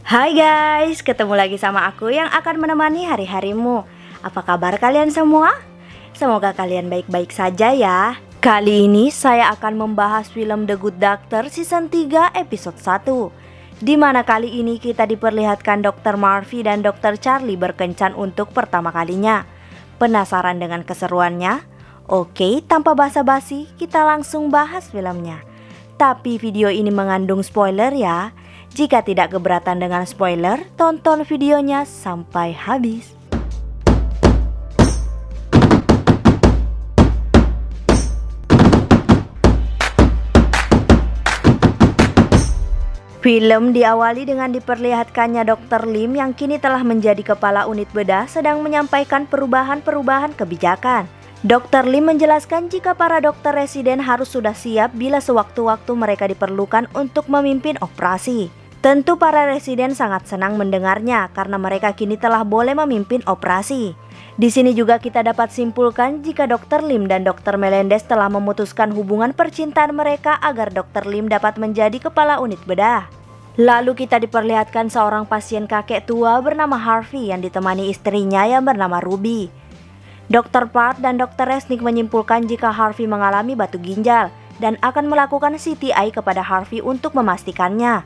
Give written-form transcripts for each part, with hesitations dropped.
Hai guys, ketemu lagi sama aku yang akan menemani hari-harimu. Apa kabar kalian semua? Semoga kalian baik-baik saja ya. Kali ini saya akan membahas film The Good Doctor season 3 episode 1, di mana kali ini kita diperlihatkan Dr. Murphy dan Dr. Charlie berkencan untuk pertama kalinya. Penasaran dengan keseruannya? Oke, tanpa basa-basi kita langsung bahas filmnya. Tapi video ini mengandung spoiler ya. Jika tidak keberatan dengan spoiler, tonton videonya sampai habis. Film diawali dengan diperlihatkannya Dr. Lim yang kini telah menjadi kepala unit bedah sedang menyampaikan perubahan-perubahan kebijakan. Dr. Lim menjelaskan jika para dokter residen harus sudah siap bila sewaktu-waktu mereka diperlukan untuk memimpin operasi. Tentu para residen sangat senang mendengarnya karena mereka kini telah boleh memimpin operasi. Di sini juga kita dapat simpulkan jika Dr. Lim dan Dr. Melendez telah memutuskan hubungan percintaan mereka agar Dr. Lim dapat menjadi kepala unit bedah. Lalu kita diperlihatkan seorang pasien kakek tua bernama Harvey yang ditemani istrinya yang bernama Ruby. Dr. Park dan Dr. Resnick menyimpulkan jika Harvey mengalami batu ginjal dan akan melakukan CTI kepada Harvey untuk memastikannya.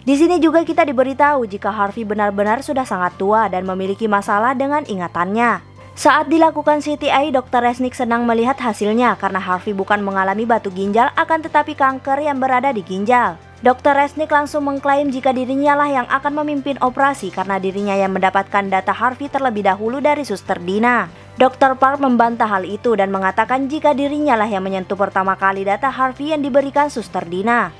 Di sini juga kita diberitahu jika Harvey benar-benar sudah sangat tua dan memiliki masalah dengan ingatannya. Saat dilakukan CTI, Dr. Resnick senang melihat hasilnya karena Harvey bukan mengalami batu ginjal akan tetapi kanker yang berada di ginjal. Dr. Resnick langsung mengklaim jika dirinya lah yang akan memimpin operasi karena dirinya yang mendapatkan data Harvey terlebih dahulu dari Suster Dina. Dr. Park membantah hal itu dan mengatakan jika dirinya lah yang menyentuh pertama kali data Harvey yang diberikan Suster Dina.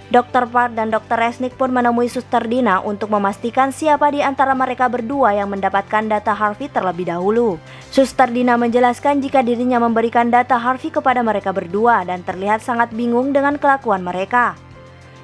Dr. Park dan Dr. Resnick pun menemui Suster Dina untuk memastikan siapa di antara mereka berdua yang mendapatkan data Harvey terlebih dahulu. Suster Dina menjelaskan jika dirinya memberikan data Harvey kepada mereka berdua dan terlihat sangat bingung dengan kelakuan mereka.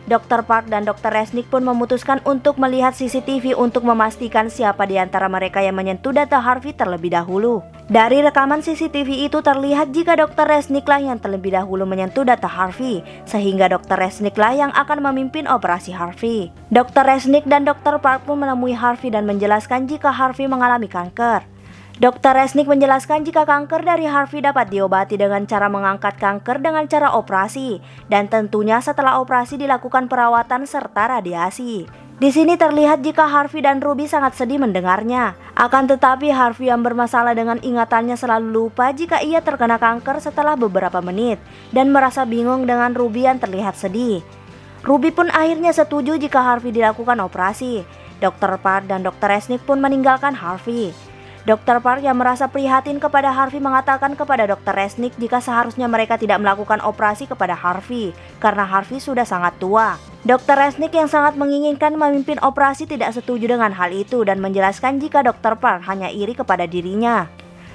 Dr. Park dan Dr. Resnick pun memutuskan untuk melihat CCTV untuk memastikan siapa di antara mereka yang menyentuh data Harvey terlebih dahulu. Dari rekaman CCTV itu terlihat jika Dr. Resnick lah yang terlebih dahulu menyentuh data Harvey, sehingga Dr. Resnick lah yang akan memimpin operasi Harvey. Dr. Resnick dan Dr. Park pun menemui Harvey dan menjelaskan jika Harvey mengalami kanker. Dr. Resnick menjelaskan jika kanker dari Harvey dapat diobati dengan cara mengangkat kanker dengan cara operasi dan tentunya setelah operasi dilakukan perawatan serta radiasi. Di sini terlihat jika Harvey dan Ruby sangat sedih mendengarnya. Akan tetapi Harvey yang bermasalah dengan ingatannya selalu lupa jika ia terkena kanker setelah beberapa menit dan merasa bingung dengan Ruby yang terlihat sedih. Ruby pun akhirnya setuju jika Harvey dilakukan operasi. Dr. Park dan Dr. Resnick pun meninggalkan Harvey. Dr. Park yang merasa prihatin kepada Harvey mengatakan kepada Dr. Resnick jika seharusnya mereka tidak melakukan operasi kepada Harvey karena Harvey sudah sangat tua. Dr. Resnick yang sangat menginginkan memimpin operasi tidak setuju dengan hal itu dan menjelaskan jika Dr. Park hanya iri kepada dirinya.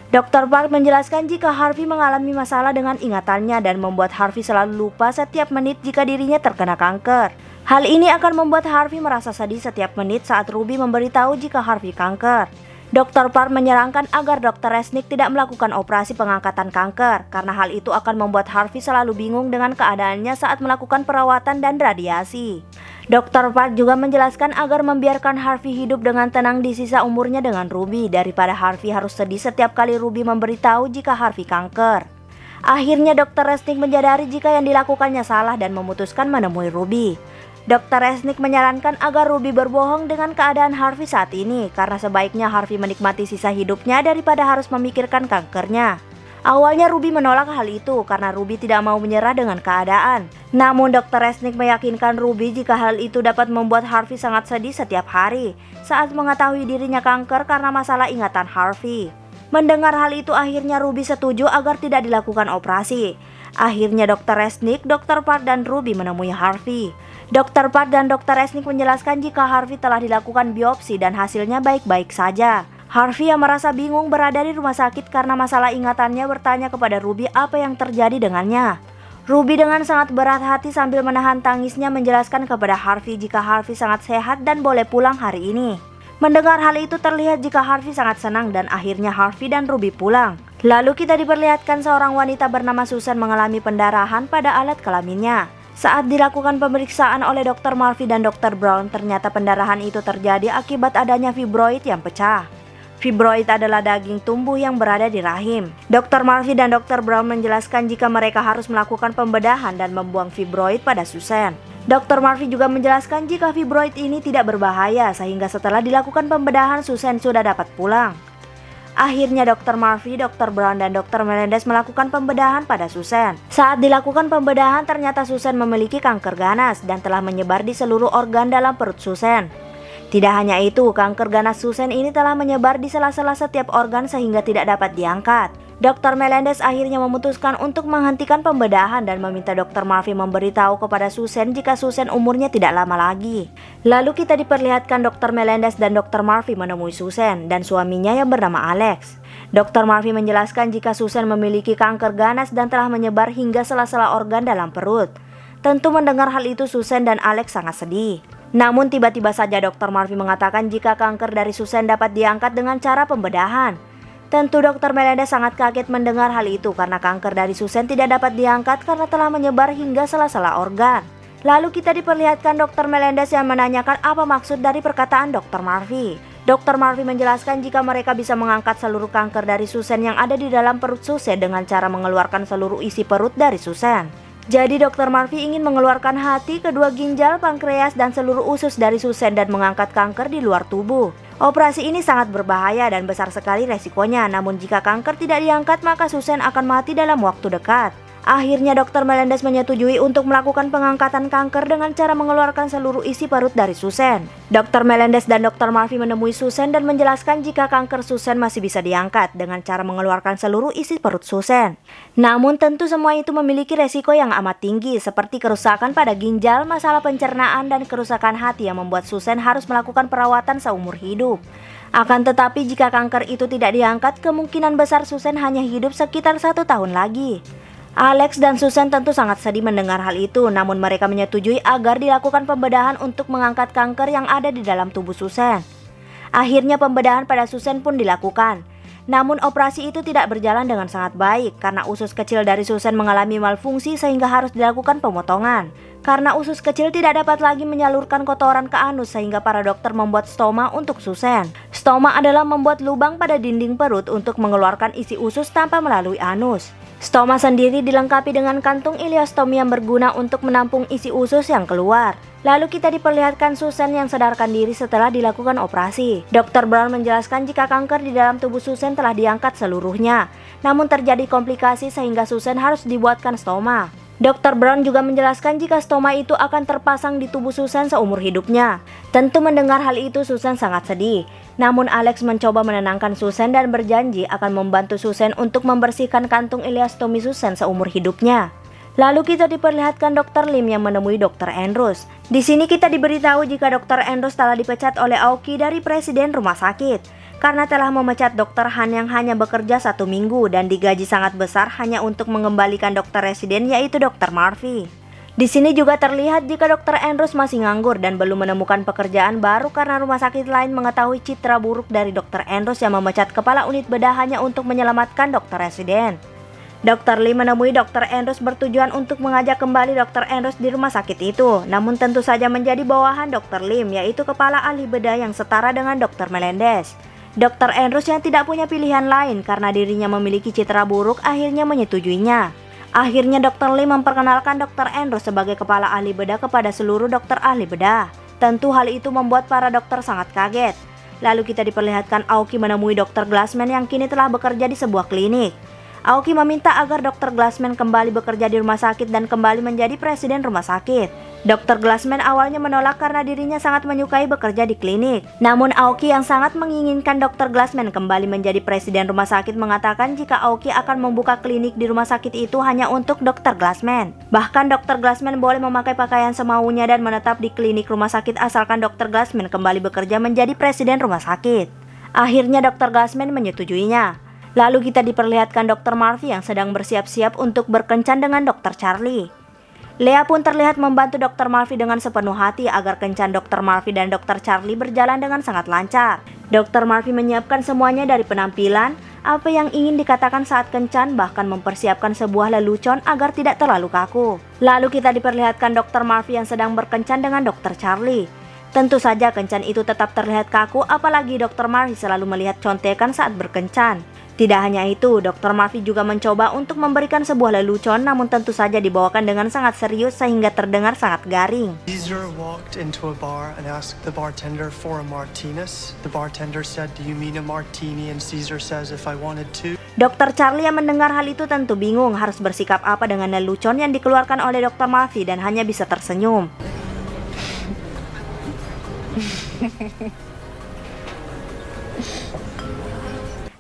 Dr. Park menjelaskan jika Harvey mengalami masalah dengan ingatannya dan membuat Harvey selalu lupa setiap menit jika dirinya terkena kanker. Hal ini akan membuat Harvey merasa sedih setiap menit saat Ruby memberitahu jika Harvey kanker. Dr. Park menyarankan agar Dr. Resnick tidak melakukan operasi pengangkatan kanker karena hal itu akan membuat Harvey selalu bingung dengan keadaannya saat melakukan perawatan dan radiasi. Dr. Park juga menjelaskan agar membiarkan Harvey hidup dengan tenang di sisa umurnya dengan Ruby daripada Harvey harus sedih setiap kali Ruby memberitahu jika Harvey kanker. Akhirnya Dr. Resnick menyadari jika yang dilakukannya salah dan memutuskan menemui Ruby. Dr. Resnick menyarankan agar Ruby berbohong dengan keadaan Harvey saat ini karena sebaiknya Harvey menikmati sisa hidupnya daripada harus memikirkan kankernya. Awalnya Ruby menolak hal itu karena Ruby tidak mau menyerah dengan keadaan. Namun Dr. Resnick meyakinkan Ruby jika hal itu dapat membuat Harvey sangat sedih setiap hari saat mengetahui dirinya kanker karena masalah ingatan Harvey. Mendengar hal itu akhirnya Ruby setuju agar tidak dilakukan operasi. Akhirnya Dr. Resnick, Dr. Park dan Ruby menemui Harvey. Dr. Park dan Dr. Resnick menjelaskan jika Harvey telah dilakukan biopsi dan hasilnya baik-baik saja. Harvey yang merasa bingung berada di rumah sakit karena masalah ingatannya bertanya kepada Ruby apa yang terjadi dengannya. Ruby dengan sangat berat hati sambil menahan tangisnya menjelaskan kepada Harvey jika Harvey sangat sehat dan boleh pulang hari ini. Mendengar hal itu terlihat jika Harvey sangat senang dan akhirnya Harvey dan Ruby pulang. Lalu kita diperlihatkan seorang wanita bernama Susan mengalami pendarahan pada alat kelaminnya. Saat dilakukan pemeriksaan oleh Dr. Murphy dan Dr. Brown, ternyata pendarahan itu terjadi akibat adanya fibroid yang pecah. Fibroid adalah daging tumbuh yang berada di rahim. Dr. Murphy dan Dr. Brown menjelaskan jika mereka harus melakukan pembedahan dan membuang fibroid pada Susan. Dr. Murphy juga menjelaskan jika fibroid ini tidak berbahaya sehingga setelah dilakukan pembedahan Susan sudah dapat pulang. Akhirnya Dr. Murphy, Dr. Brown, dan Dr. Melendez melakukan pembedahan pada Susan. Saat dilakukan pembedahan ternyata Susan memiliki kanker ganas dan telah menyebar di seluruh organ dalam perut Susan. Tidak hanya itu, kanker ganas Susan ini telah menyebar di sela-sela setiap organ sehingga tidak dapat diangkat. Dr. Melendez akhirnya memutuskan untuk menghentikan pembedahan dan meminta Dr. Murphy memberitahu kepada Susan jika Susan umurnya tidak lama lagi. Lalu kita diperlihatkan Dr. Melendez dan Dr. Murphy menemui Susan dan suaminya yang bernama Alex. Dr. Murphy menjelaskan jika Susan memiliki kanker ganas dan telah menyebar hingga sela-sela organ dalam perut. Tentu mendengar hal itu Susan dan Alex sangat sedih. Namun tiba-tiba saja Dr. Murphy mengatakan jika kanker dari Susan dapat diangkat dengan cara pembedahan. Tentu Dr. Melendez sangat kaget mendengar hal itu karena kanker dari Susan tidak dapat diangkat karena telah menyebar hingga sela-sela organ. Lalu kita diperlihatkan Dr. Melendez yang menanyakan apa maksud dari perkataan Dr. Murphy. Dr. Murphy menjelaskan jika mereka bisa mengangkat seluruh kanker dari Susan yang ada di dalam perut Susan dengan cara mengeluarkan seluruh isi perut dari Susan. Jadi Dr. Murphy ingin mengeluarkan hati, kedua ginjal, pankreas, dan seluruh usus dari Susan dan mengangkat kanker di luar tubuh. Operasi ini sangat berbahaya dan besar sekali resikonya, namun jika kanker tidak diangkat maka Susan akan mati dalam waktu dekat. Akhirnya Dr. Melendez menyetujui untuk melakukan pengangkatan kanker dengan cara mengeluarkan seluruh isi perut dari Susan. Dr. Melendez dan Dr. Murphy menemui Susan dan menjelaskan jika kanker Susan masih bisa diangkat dengan cara mengeluarkan seluruh isi perut Susan. Namun tentu semua itu memiliki resiko yang amat tinggi seperti kerusakan pada ginjal, masalah pencernaan, dan kerusakan hati yang membuat Susan harus melakukan perawatan seumur hidup. Akan tetapi jika kanker itu tidak diangkat, kemungkinan besar Susan hanya hidup sekitar 1 tahun lagi. Alex dan Susan tentu sangat sedih mendengar hal itu, namun mereka menyetujui agar dilakukan pembedahan untuk mengangkat kanker yang ada di dalam tubuh Susan. Akhirnya pembedahan pada Susan pun dilakukan. Namun operasi itu tidak berjalan dengan sangat baik karena usus kecil dari Susan mengalami malfungsi sehingga harus dilakukan pemotongan. Karena usus kecil tidak dapat lagi menyalurkan kotoran ke anus sehingga para dokter membuat stoma untuk Susan. Stoma adalah membuat lubang pada dinding perut untuk mengeluarkan isi usus tanpa melalui anus. Stoma sendiri dilengkapi dengan kantung ileostomi yang berguna untuk menampung isi usus yang keluar. Lalu kita diperlihatkan Susan yang sadarkan diri setelah dilakukan operasi. Dr. Brown menjelaskan jika kanker di dalam tubuh Susan telah diangkat seluruhnya. Namun terjadi komplikasi sehingga Susan harus dibuatkan stoma. Dr. Brown juga menjelaskan jika stoma itu akan terpasang di tubuh Susan seumur hidupnya. Tentu mendengar hal itu Susan sangat sedih. Namun Alex mencoba menenangkan Susan dan berjanji akan membantu Susan untuk membersihkan kantung ileostomi Susan seumur hidupnya. Lalu kita diperlihatkan Dr. Lim yang menemui Dr. Andrews. Di sini kita diberitahu jika Dr. Andrews telah dipecat oleh Aoki dari presiden rumah sakit karena telah memecat Dr. Han yang hanya bekerja 1 minggu dan digaji sangat besar hanya untuk mengembalikan dokter residen yaitu Dr. Murphy. Di sini juga terlihat jika Dr. Andrews masih nganggur dan belum menemukan pekerjaan baru karena rumah sakit lain mengetahui citra buruk dari Dr. Andrews yang memecat kepala unit bedah hanya untuk menyelamatkan dokter residen. Dr. Lee menemui Dr. Andrews bertujuan untuk mengajak kembali Dr. Andrews di rumah sakit itu, namun tentu saja menjadi bawahan Dr. Lim yaitu kepala ahli bedah yang setara dengan Dr. Melendez. Dr. Andrews yang tidak punya pilihan lain karena dirinya memiliki citra buruk akhirnya menyetujuinya. Akhirnya Dr. Lim memperkenalkan Dr. Andrews sebagai kepala ahli bedah kepada seluruh dokter ahli bedah. Tentu hal itu membuat para dokter sangat kaget. Lalu kita diperlihatkan Aoki menemui Dr. Glassman yang kini telah bekerja di sebuah klinik. Aoki meminta agar Dr. Glassman kembali bekerja di rumah sakit dan kembali menjadi presiden rumah sakit. Dr. Glassman awalnya menolak karena dirinya sangat menyukai bekerja di klinik. Namun Aoki yang sangat menginginkan Dr. Glassman kembali menjadi presiden rumah sakit mengatakan jika Aoki akan membuka klinik di rumah sakit itu hanya untuk Dr. Glassman. Bahkan Dr. Glassman boleh memakai pakaian semaunya dan menetap di klinik rumah sakit asalkan Dr. Glassman kembali bekerja menjadi presiden rumah sakit. Akhirnya Dr. Glassman menyetujuinya. Lalu kita diperlihatkan Dr. Murphy yang sedang bersiap-siap untuk berkencan dengan Dr. Charlie. Lea pun terlihat membantu Dr. Murphy dengan sepenuh hati agar kencan Dr. Murphy dan Dr. Charlie berjalan dengan sangat lancar. Dr. Murphy menyiapkan semuanya dari penampilan, apa yang ingin dikatakan saat kencan, bahkan mempersiapkan sebuah lelucon agar tidak terlalu kaku. Lalu kita diperlihatkan Dr. Murphy yang sedang berkencan dengan Dr. Charlie. Tentu saja kencan itu tetap terlihat kaku, apalagi Dr. Murphy selalu melihat contekan saat berkencan. Tidak hanya itu, Dr. Murphy juga mencoba untuk memberikan sebuah lelucon, namun tentu saja dibawakan dengan sangat serius sehingga terdengar sangat garing. Caesar walked into a bar and asked the bartender for a martinis. The bartender said, "Do you mean a martini?" And Caesar says, "If I wanted to." Dr. Charlie yang mendengar hal itu tentu bingung harus bersikap apa dengan lelucon yang dikeluarkan oleh Dr. Murphy dan hanya bisa tersenyum.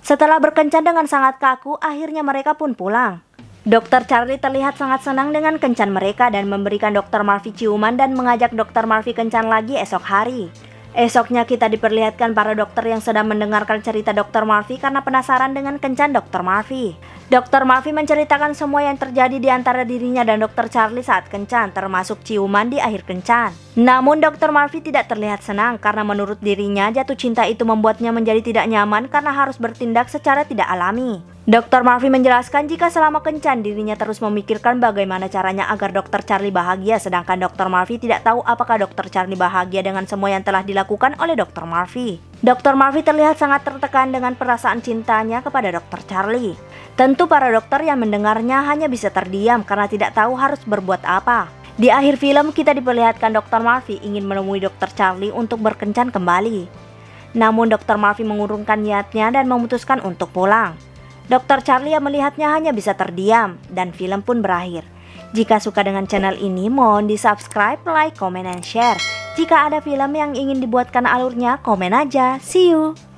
Setelah berkencan dengan sangat kaku, akhirnya mereka pun pulang. Dr. Charlie terlihat sangat senang dengan kencan mereka dan memberikan Dr. Murphy ciuman dan mengajak Dr. Murphy kencan lagi esok hari. Esoknya kita diperlihatkan para dokter yang sedang mendengarkan cerita Dr. Murphy karena penasaran dengan kencan Dr. Murphy. Dr. Murphy menceritakan semua yang terjadi di antara dirinya dan Dr. Charlie saat kencan, termasuk ciuman di akhir kencan. Namun Dr. Murphy tidak terlihat senang karena menurut dirinya jatuh cinta itu membuatnya menjadi tidak nyaman karena harus bertindak secara tidak alami. Dr. Murphy menjelaskan jika selama kencan dirinya terus memikirkan bagaimana caranya agar Dr. Charlie bahagia, sedangkan Dr. Murphy tidak tahu apakah Dr. Charlie bahagia dengan semua yang telah dilakukan oleh Dr. Murphy. Dr. Murphy terlihat sangat tertekan dengan perasaan cintanya kepada Dr. Charlie. Tentu para dokter yang mendengarnya hanya bisa terdiam karena tidak tahu harus berbuat apa. Di akhir film kita diperlihatkan Dr. Murphy ingin menemui Dr. Charlie untuk berkencan kembali. Namun Dr. Murphy mengurungkan niatnya dan memutuskan untuk pulang. Dr. Charlie yang melihatnya hanya bisa terdiam dan film pun berakhir. Jika suka dengan channel ini, mohon di subscribe, like, comment, and share. Jika ada film yang ingin dibuatkan alurnya, komen aja. See you!